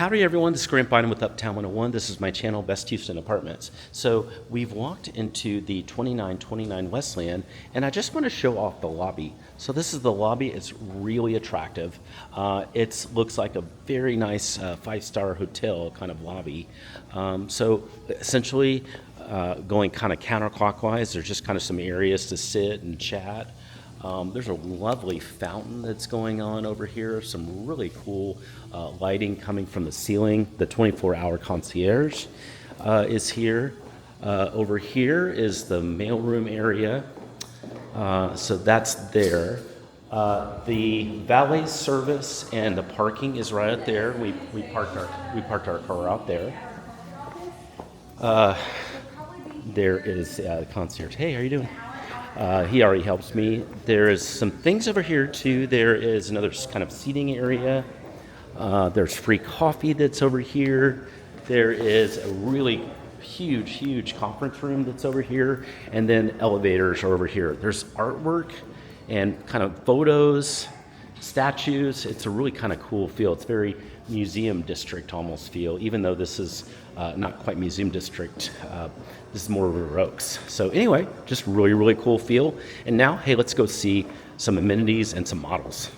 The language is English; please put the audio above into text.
Howdy everyone, this is Grant Bynum with Uptown 101. This is my channel, Best Houston Apartments. So we've walked into the 2929 Weslayan, and I just want to show off the lobby. So this is the lobby. It's really attractive. It looks like a very nice five-star hotel kind of lobby. So essentially, going kind of counterclockwise, there's just kind of some areas to sit and chat. There's a lovely fountain that's going on over here, some really cool lighting coming from the ceiling. The 24-hour concierge is here. Over here is the mailroom area, so that's there. The valet service and the parking is right out there. We parked our car out there. There is the concierge. Hey, how are you doing? He already helps me. There is some things over here too. There is another kind of seating area. There's free coffee that's over here. There is a really huge conference room that's over here. And then elevators are over here. There's artwork and kind of photos, statues. It's a really kind of cool feel. It's very museum district almost feel, even though this is not quite museum district. This is more Baroques. So anyway, just really cool feel. And now, hey, let's go see some amenities and some models.